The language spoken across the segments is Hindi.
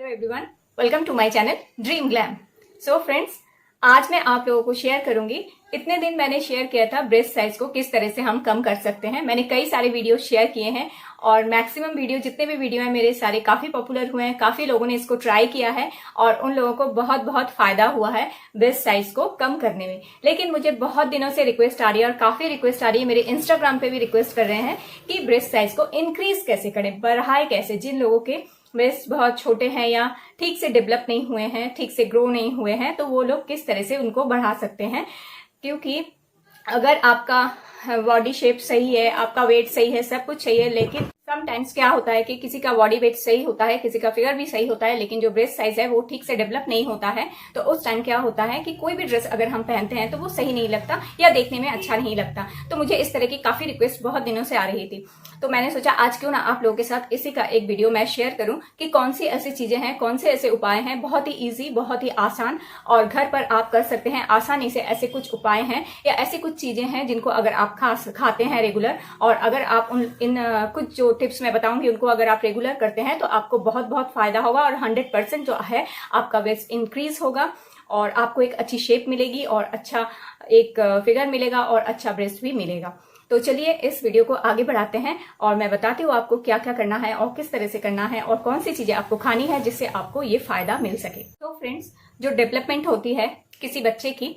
Hello everyone, welcome to my channel dream glam. So friends, आज मैं आप लोगों को शेयर करूंगी। इतने दिन मैंने शेयर किया था ब्रेस्ट साइज को किस तरह से हम कम कर सकते हैं। मैंने कई सारे वीडियो शेयर किए हैं और मैक्सिमम वीडियो जितने भी वीडियो हैं मेरे सारे काफी पॉपुलर हुए हैं। काफी लोगों ने इसको ट्राई किया है और उन लोगों को बहुत बहुत फायदा हुआ है ब्रेस्ट साइज को कम करने में। लेकिन मुझे बहुत दिनों से रिक्वेस्ट आ रही है और काफी रिक्वेस्ट आ रही है, मेरे इंस्टाग्राम पे भी रिक्वेस्ट कर रहे हैं कि ब्रेस्ट साइज को इंक्रीज कैसे करें, बढ़ाए कैसे। जिन लोगों के ब्रेस्ट बहुत छोटे हैं या ठीक से डेवलप नहीं हुए हैं, ठीक से ग्रो नहीं हुए हैं, तो वो लोग किस तरह से उनको बढ़ा सकते हैं। क्योंकि अगर आपका बॉडी शेप सही है, आपका वेट सही है, सब कुछ सही है, लेकिन समटाइम्स क्या होता है कि किसी का बॉडी वेट सही होता है, किसी का फिगर भी सही होता है, लेकिन जो ब्रेस्ट साइज है वो ठीक से डेवलप नहीं होता है। तो उस टाइम क्या होता है कि कोई भी ड्रेस अगर हम पहनते हैं तो वो सही नहीं लगता या देखने में अच्छा नहीं लगता। तो मुझे इस तरह की काफी रिक्वेस्ट बहुत दिनों से आ रही थी, तो मैंने सोचा आज क्यों ना आप लोगों के साथ इसी का एक वीडियो मैं शेयर करूं कि कौन सी ऐसी चीजें हैं, कौन से ऐसे उपाय हैं, बहुत ही इजी, बहुत ही आसान और घर पर आप कर सकते हैं आसानी से। ऐसे कुछ उपाय हैं या ऐसी कुछ चीजें हैं जिनको अगर आप खाते हैं रेगुलर, और अगर आप इन कुछ जो टिप्स मैं बताऊंगी उनको अगर आप रेगुलर करते हैं तो आपको बहुत बहुत फायदा होगा और 100% जो है आपका वेट इंक्रीज होगा और आपको एक अच्छी शेप मिलेगी और अच्छा एक फिगर मिलेगा और अच्छा ब्रेस्ट भी मिलेगा। तो चलिए इस वीडियो को आगे बढ़ाते हैं और मैं बताती हूँ आपको क्या क्या करना है और किस तरह से करना है और कौन सी चीजें आपको खानी है जिससे आपको ये फायदा मिल सके। तो फ्रेंड्स, जो डेवलपमेंट होती है किसी बच्चे की,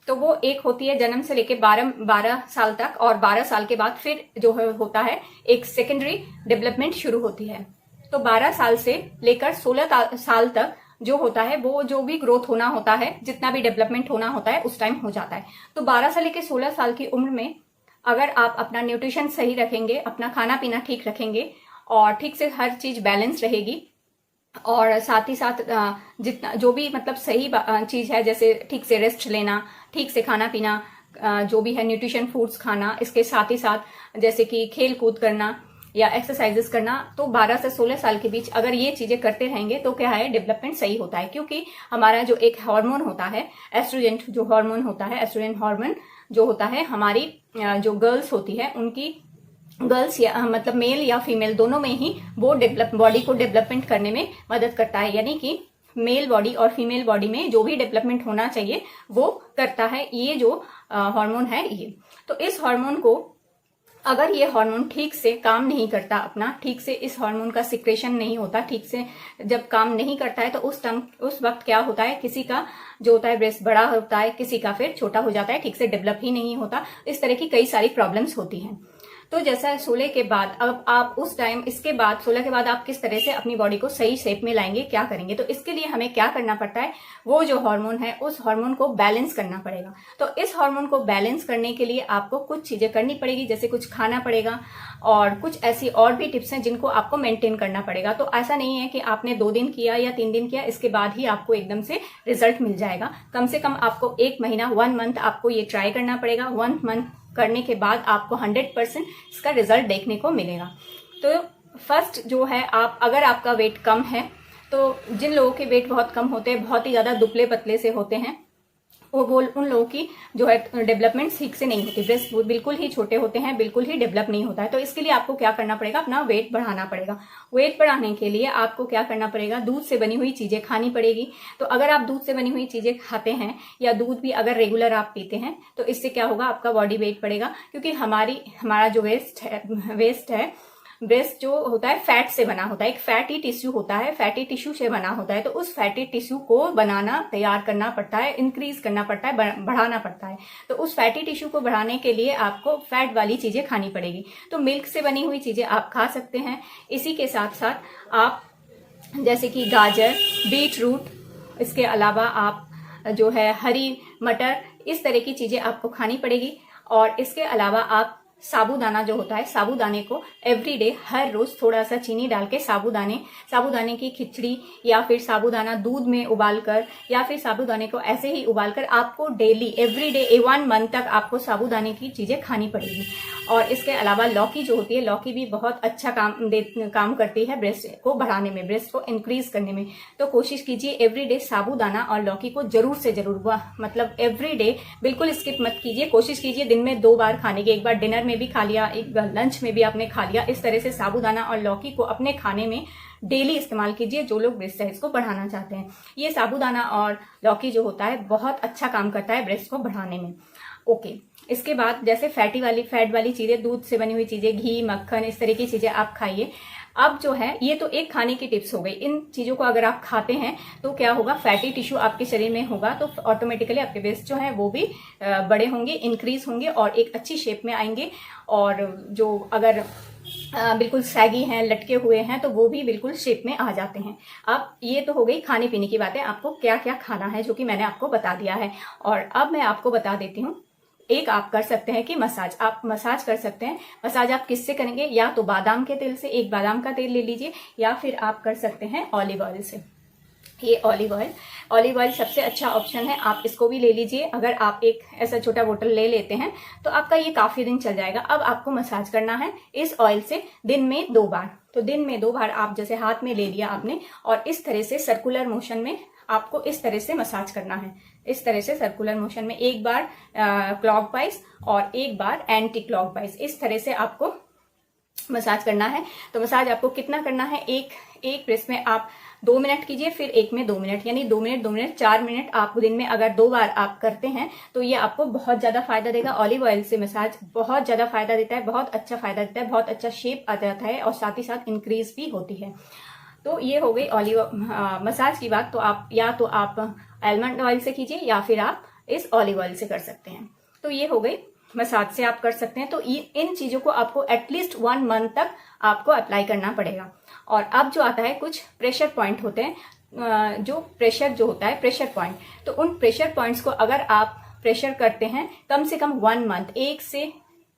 तो वो एक होती है जन्म से लेके 12 साल तक, और 12 साल के बाद फिर जो होता है एक सेकेंडरी डेवलपमेंट शुरू होती है। तो 12 साल से लेकर 16 साल तक जो होता है वो जो भी ग्रोथ होना होता है, जितना भी डेवलपमेंट होना होता है उस टाइम हो जाता है। तो 12 से लेकर 16 साल की उम्र में अगर आप अपना न्यूट्रिशन सही रखेंगे, अपना खाना पीना ठीक रखेंगे और ठीक से हर चीज बैलेंस रहेगी, और साथ ही साथ जितना जो भी मतलब सही चीज है, जैसे ठीक से रेस्ट लेना, ठीक से खाना पीना, जो भी है न्यूट्रिशन फूड्स खाना, इसके साथ ही साथ जैसे कि खेल कूद करना या एक्सरसाइजेस करना, तो 12 से 16 साल के बीच अगर ये चीजें करते रहेंगे तो क्या है, डेवलपमेंट सही होता है। क्योंकि हमारा जो एक हार्मोन होता है, एस्ट्रोजन जो हार्मोन होता है, एस्ट्रोजन हार्मोन जो होता है हमारी जो गर्ल्स होती है उनकी, गर्ल्स या मतलब मेल या फीमेल दोनों में ही वो बॉडी को डेवलपमेंट करने में मदद करता है। यानी कि मेल बॉडी और फीमेल बॉडी में जो भी डेवलपमेंट होना चाहिए वो करता है ये जो हार्मोन है ये। तो इस हार्मोन को, अगर ये हार्मोन ठीक से काम नहीं करता, अपना ठीक से इस हार्मोन का सिक्रेशन नहीं होता, ठीक से जब काम नहीं करता है तो उस वक्त क्या होता है, किसी का जो होता है ब्रेस्ट बड़ा होता है, किसी का फिर छोटा हो जाता है, ठीक से डेवलप ही नहीं होता। इस तरह की कई सारी प्रॉब्लम्स होती हैं। तो जैसा 16 के बाद, अब आप उस टाइम, इसके बाद 16 के बाद आप किस तरह से अपनी बॉडी को सही शेप में लाएंगे, क्या करेंगे, तो इसके लिए हमें क्या करना पड़ता है, वो जो हार्मोन है उस हार्मोन को बैलेंस करना पड़ेगा। तो इस हार्मोन को बैलेंस करने के लिए आपको कुछ चीजें करनी पड़ेगी, जैसे कुछ खाना पड़ेगा और कुछ ऐसी और भी टिप्स हैं जिनको आपको मेंटेन करना पड़ेगा। तो ऐसा नहीं है कि आपने 2 दिन किया या 3 दिन किया इसके बाद ही आपको एकदम से रिजल्ट मिल जाएगा। कम से कम आपको 1 महीना, 1 मंथ आपको ये ट्राई करना पड़ेगा। 1 मंथ करने के बाद आपको 100% इसका रिजल्ट देखने को मिलेगा। तो फर्स्ट जो है, आप अगर आपका वेट कम है, तो जिन लोगों के वेट बहुत कम होते हैं, बहुत ही ज्यादा दुबले पतले से होते हैं, वो उन लोगों की जो है डेवलपमेंट ठीक से नहीं होती, ब्रेस्ट बिल्कुल ही छोटे होते हैं, बिल्कुल ही डेवलप नहीं होता है। तो इसके लिए आपको क्या करना पड़ेगा, अपना वेट बढ़ाना पड़ेगा। वेट बढ़ाने के लिए आपको क्या करना पड़ेगा, दूध से बनी हुई चीजें खानी पड़ेगी। तो अगर आप दूध से बनी हुई चीजें खाते हैं या दूध भी अगर रेगुलर आप पीते हैं तो इससे क्या होगा, आपका बॉडी वेट बढ़ेगा। क्योंकि हमारा जो वेस्ट है, ब्रेस्ट जो होता है फैट से बना होता है, एक फैटी टिश्यू होता है, फैटी टिश्यू से बना होता है। तो उस फैटी टिश्यू को बनाना, तैयार करना पड़ता है, इंक्रीज करना पड़ता है, बढ़ाना पड़ता है। तो उस फैटी टिश्यू को बढ़ाने के लिए आपको फैट वाली चीजें खानी पड़ेगी। तो मिल्क से बनी हुई चीजें आप खा सकते हैं। इसी के साथ साथ आप जैसे कि गाजर, बीट रूट, इसके अलावा आप जो है हरी मटर, इस तरह की चीजें आपको खानी पड़ेगी। और इसके अलावा आप साबूदाना जो होता है, साबूदाने को एवरीडे, हर रोज थोड़ा सा चीनी डाल के साबूदाने की खिचड़ी या फिर साबूदाना दूध में उबालकर या फिर साबूदाने को ऐसे ही उबालकर आपको डेली एवरीडे 1 मंथ तक आपको साबूदाने की चीजें खानी पड़ेगी। और इसके अलावा लौकी जो होती है, लौकी भी बहुत अच्छा काम करती है ब्रेस्ट को बढ़ाने में, ब्रेस्ट को इंक्रीज करने में। तो कोशिश कीजिए एवरीडे साबूदाना और लौकी को जरूर से जरूर, मतलब एवरीडे बिल्कुल स्किप मत कीजिए। कोशिश कीजिए दिन में 2 बार खाने की, एक बार डिनर में भी खा लिया, एक बार लंच में भी आपने खा लिया। इस तरह से साबूदाना और लौकी को अपने खाने में डेली इस्तेमाल कीजिए जो लोग ब्रेस्ट साइज को बढ़ाना चाहते हैं। ये साबूदाना और लौकी जो होता है बहुत अच्छा काम करता है ब्रेस्ट को बढ़ाने में। ओके, इसके बाद जैसे फैट वाली चीजें, दूध से बनी हुई चीजें, घी, मक्खन, इस तरह की चीजें आप खाइए। अब जो है ये तो एक खाने की टिप्स हो गई। इन चीजों को अगर आप खाते हैं तो क्या होगा, फैटी टिश्यू आपके शरीर में होगा तो ऑटोमेटिकली आपके ब्रेस्ट जो है वो भी बड़े होंगे, इंक्रीज होंगे और एक अच्छी शेप में आएंगे। और जो अगर बिल्कुल सैगी हैं, लटके हुए हैं, तो वो भी बिल्कुल शेप में आ जाते हैं। अब ये तो हो गई खाने पीने की बातें, आपको क्या क्या खाना है जो कि मैंने आपको बता दिया है। और अब मैं आपको बता देती हूँ, एक आप कर सकते हैं कि मसाज, आप मसाज कर सकते हैं। मसाज आप किससे करेंगे, या तो बादाम के तेल से, एक बादाम का तेल ले लीजिए, या फिर आप कर सकते हैं ऑलिव ऑयल से। ये ऑलिव ऑयल सबसे अच्छा ऑप्शन है, आप इसको भी ले लीजिए। अगर आप एक ऐसा छोटा बोतल ले लेते हैं तो आपका ये काफी दिन चल जाएगा। अब आपको मसाज करना है इस ऑयल से दिन में 2 बार। तो दिन में 2 बार आप जैसे हाथ में ले लिया आपने, और इस तरह से सर्कुलर मोशन में आपको इस तरह से मसाज करना है। इस तरह से सर्कुलर मोशन में एक बार क्लॉकवाइज और एक बार एंटी क्लॉकवाइज, इस तरह से आपको मसाज करना है। तो मसाज आपको कितना करना है, एक ब्रेस्ट में आप 2 मिनट कीजिए, फिर एक में 2 मिनट, यानी 2 मिनट 4 मिनट आप दिन में अगर 2 बार आप करते हैं तो ये आपको बहुत ज्यादा फायदा देगा। ऑलिव ऑयल से मसाज बहुत ज्यादा फायदा देता है, बहुत अच्छा फायदा देता है, बहुत अच्छा शेप आ जाता है और साथ ही साथ इंक्रीज भी होती है। तो ये हो गई ऑलिव मसाज की बात। तो आप या तो आप आलमंड ऑयल से कीजिए या फिर आप इस ऑलिव ऑयल से कर सकते हैं। तो ये हो गई मसाज से आप कर सकते हैं। तो इन चीजों को आपको एटलीस्ट 1 मंथ तक आपको अप्लाई करना पड़ेगा। और अब जो आता है, कुछ प्रेशर पॉइंट होते हैं, जो प्रेशर जो होता है प्रेशर पॉइंट, तो उन प्रेशर पॉइंट्स को अगर आप प्रेशर करते हैं कम से कम 1 मंथ, 1 से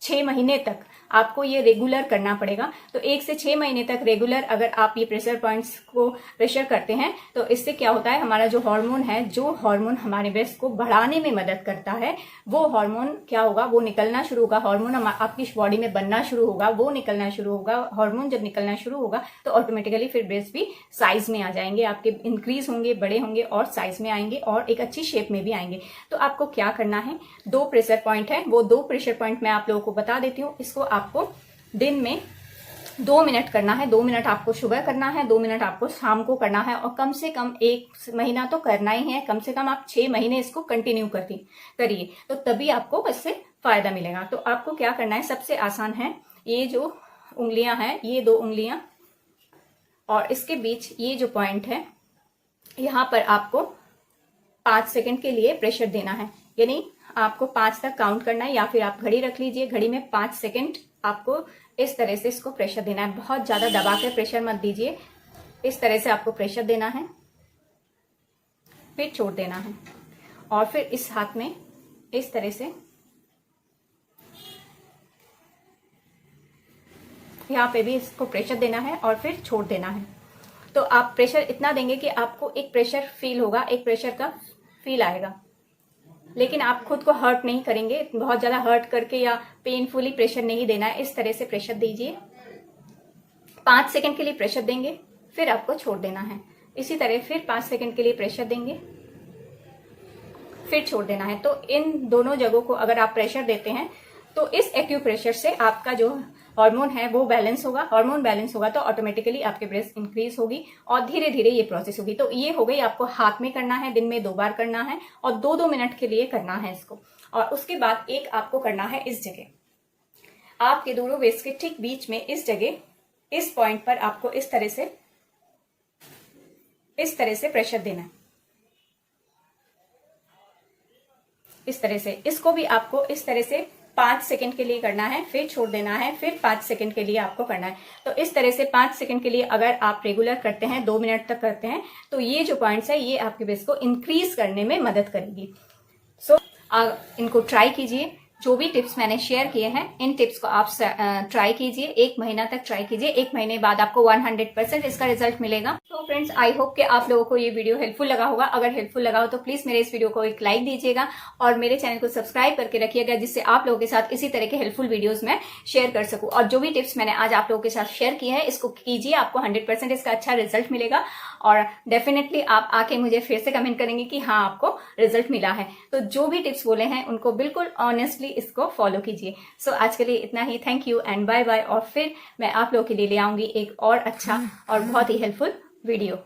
6 महीने तक आपको ये रेगुलर करना पड़ेगा। तो 1 से 6 महीने तक रेगुलर अगर आप ये प्रेशर पॉइंट्स को प्रेशर करते हैं तो इससे क्या होता है, हमारा जो हार्मोन है, जो हार्मोन हमारे ब्रेस्ट को बढ़ाने में मदद करता है, वो हार्मोन क्या होगा, वो निकलना शुरू होगा। हार्मोन आपकी बॉडी में बनना शुरू होगा, वो निकलना शुरू होगा। हार्मोन जब निकलना शुरू होगा तो ऑटोमेटिकली फिर ब्रेस्ट भी साइज में आ जाएंगे, आपके इंक्रीज होंगे, बड़े होंगे और साइज में आएंगे और एक अच्छी शेप में भी आएंगे। तो आपको क्या करना है, 2 प्रेशर पॉइंट है, वो 2 प्रेशर पॉइंट मैं आप लोगों को बता देती हूँ। इसको आपको दिन में 2 मिनट करना है। 2 मिनट आपको सुबह करना है, 2 मिनट आपको शाम को करना है, और कम से कम 1 महीना तो करना ही है। कम से कम आप 6 महीने इसको कंटिन्यू करिए, तो तभी आपको इससे फायदा मिलेगा। तो आपको क्या करना है, सबसे आसान है, ये जो उंगलियां हैं, ये 2 उंगलियां और इसके बीच ये जो पॉइंट है, यहां पर आपको 5 सेकंड के लिए प्रेशर देना है। यानी आपको 5 तक काउंट करना है, या फिर आप घड़ी रख लीजिए, घड़ी में 5 सेकंड आपको इस तरह से इसको प्रेशर देना है। बहुत ज्यादा दबा कर प्रेशर मत दीजिए, इस तरह से आपको प्रेशर देना है, फिर छोड़ देना है, और फिर इस हाथ में इस तरह से यहाँ पे भी इसको प्रेशर देना है और फिर छोड़ देना है। तो आप प्रेशर इतना देंगे कि आपको एक प्रेशर फील होगा, एक प्रेशर का फील आएगा, लेकिन आप खुद को हर्ट नहीं करेंगे। बहुत ज्यादा हर्ट करके या पेनफुली प्रेशर नहीं देना है। इस तरह से प्रेशर दीजिए, 5 सेकंड के लिए प्रेशर देंगे, फिर आपको छोड़ देना है। इसी तरह फिर 5 सेकंड के लिए प्रेशर देंगे, फिर छोड़ देना है। तो इन दोनों जगहों को अगर आप प्रेशर देते हैं तो इस एक्यूप्रेशर से आपका जो हार्मोन है वो बैलेंस होगा। हार्मोन बैलेंस होगा तो ऑटोमेटिकली आपके ब्रेस्ट इंक्रीज होगी और धीरे धीरे ये प्रोसेस होगी। तो ये हो गई, आपको हाथ में करना है, दिन में 2 बार करना है और 2-2 मिनट के लिए करना है इसको। और उसके बाद एक आपको करना है इस जगह, आपके दोनों वेस्ट के ठीक बीच में इस जगह, इस पॉइंट पर आपको इस तरह से प्रेशर देना है। इस तरह से इसको भी आपको इस तरह से 5 सेकंड के लिए करना है, फिर छोड़ देना है, फिर 5 सेकंड के लिए आपको करना है। तो इस तरह से 5 सेकंड के लिए अगर आप रेगुलर करते हैं, 2 मिनट तक करते हैं, तो ये जो पॉइंट्स है ये आपके ब्रेस्ट को इंक्रीज करने में मदद करेगी। सो इनको ट्राई कीजिए। जो भी टिप्स मैंने शेयर किए हैं, इन टिप्स को आप ट्राई कीजिए, 1 महीना तक ट्राई कीजिए। 1 महीने बाद आपको 100% इसका रिजल्ट मिलेगा। तो फ्रेंड्स, आई होप कि आप लोगों को ये वीडियो हेल्पफुल लगा होगा। अगर हेल्पफुल लगा हो तो प्लीज मेरे इस वीडियो को एक लाइक दीजिएगा और मेरे चैनल को सब्सक्राइब करके रखिएगा, जिससे आप लोगों के साथ इसी तरह के हेल्पफुल वीडियोस मैं शेयर कर सकूं। और जो भी टिप्स मैंने आज आप लोगों के साथ शेयर किए हैं, इसको कीजिए, आपको 100% इसका अच्छा रिजल्ट मिलेगा और डेफिनेटली आप आके मुझे फिर से कमेंट करेंगे कि हाँ, आपको रिजल्ट मिला है। तो जो भी टिप्स बोले हैं उनको बिल्कुल ऑनेस्टली इसको फॉलो कीजिए। सो आज के लिए इतना ही। Thank you and bye bye. और फिर मैं आप लोगों के लिए ले आऊंगी एक और अच्छा और बहुत ही हेल्पफुल वीडियो।